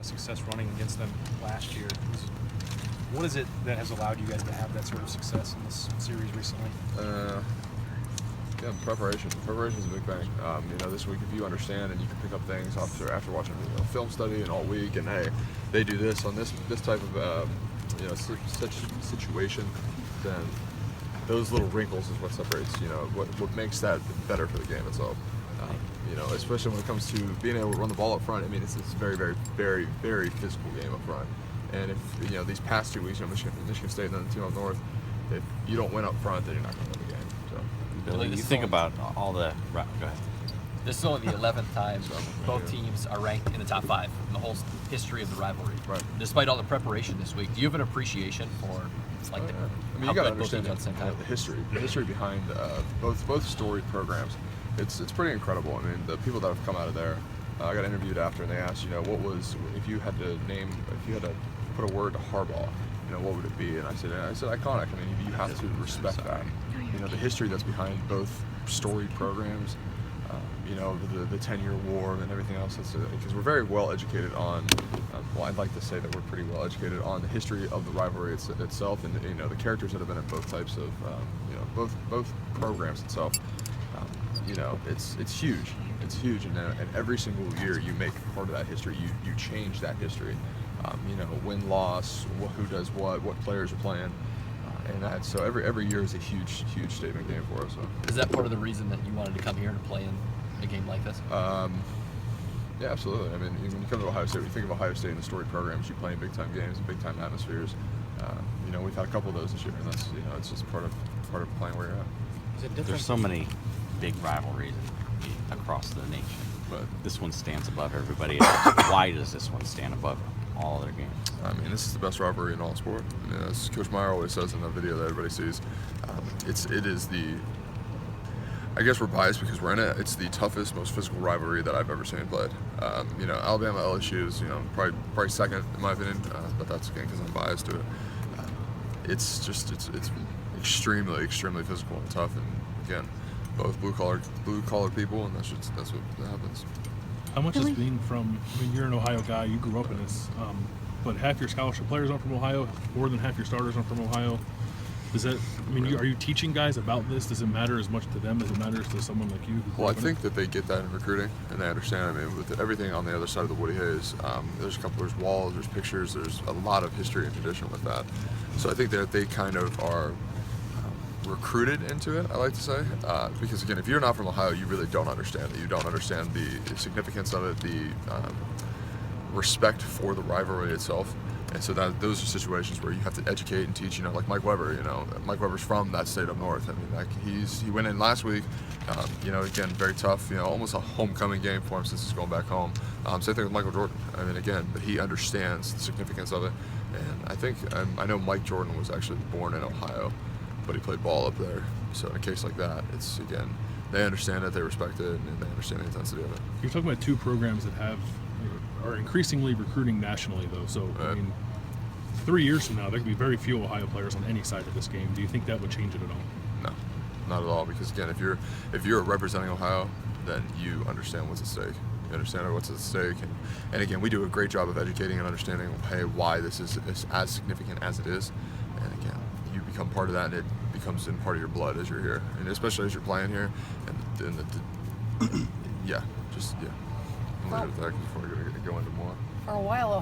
success running against them last year. What is it that has allowed you guys to have that sort of success in this series recently? Yeah, preparation. Preparation is a big thing. This week, if you understand and you can pick up things after watching a film study and all week, and hey, they do this on this type of such situation, then those little wrinkles is what separates. What makes that better for the game itself. Especially when it comes to being able to run the ball up front. I mean, it's a very, very, very, very physical game up front. And if these past 2 weeks, Michigan State and then the team up north, if you don't win up front, then you're not going to win the game. So, Billy, you think about all the. Go ahead. This is only the 11th time both teams are ranked in the top 5 in the whole history of the rivalry. Right. Despite all the preparation this week, do you have an appreciation for you got to understand the history behind both storied programs. It's pretty incredible. I mean, the people that have come out of there. I got interviewed after, and they asked, what was if you had to put a word to Harbaugh, what would it be? And I said iconic. I mean, you have to respect that. The history that's behind both storied programs. The 10-year war and everything else. Because we're very well educated on. I'd like to say that we're pretty well educated on the history of the rivalry itself, and the characters that have been in both types of both programs itself. It's huge. It's huge, and every single year you make part of that history. You change that history. Win, loss, who does what players are playing. And so every year is a huge statement game for us. So. Is that part of the reason that you wanted to come here to play in a game like this? Yeah, absolutely. I mean, when you come to Ohio State, when you think of Ohio State and the storied programs, you play in big-time games and big-time atmospheres. We've had a couple of those this year, and that's it's just part of playing where you're at. There's so many big rivalries across the nation, but this one stands above everybody else. Why does this one stand above all other games? I mean, this is the best rivalry in all sport. I mean, as Coach Meyer always says in the video that everybody sees, it is the. I guess we're biased because we're in it. It's the toughest, most physical rivalry that I've ever seen played. Alabama LSU is probably second in my opinion, but that's again because I'm biased to it. It's extremely physical and tough, and again, both blue collar people, and that's what happens. How much is being from? I mean, you're an Ohio guy. You grew up in this, but half your scholarship players aren't from Ohio. More than half your starters aren't from Ohio. Does that? I mean, are you teaching guys about this? Does it matter as much to them as it matters to someone like you? Well, I think that they get that in recruiting, and they understand. I mean, with everything on the other side of the Woody Hayes, there's walls, there's pictures, there's a lot of history and tradition with that. So I think that they kind of are recruited into it, I like to say, because again, if you're not from Ohio, you really don't understand it. You don't understand the significance of it, the respect for the rivalry itself. And so those are situations where you have to educate and teach. Like Mike Weber. Mike Weber's from that state up north. I mean, he went in last week. Again, very tough. Almost a homecoming game for him since he's going back home. Same thing with Michael Jordan. I mean, again, but he understands the significance of it. And I know Mike Jordan was actually born in Ohio, but he played ball up there. So in a case like that, it's again, they understand it, they respect it, and they understand the intensity of it. You're talking about two programs that are increasingly recruiting nationally, though. So, I mean, 3 years from now, there could be very few Ohio players on any side of this game. Do you think that would change it at all? No, not at all. Because again, if you're representing Ohio, then you understand what's at stake. You understand what's at stake, and again, we do a great job of educating and understanding, hey, why this is as significant as it is. And again, you become part of that, and it becomes in part of your blood as you're here, and especially as you're playing here. And I'll leave it there before I go into more. For a while,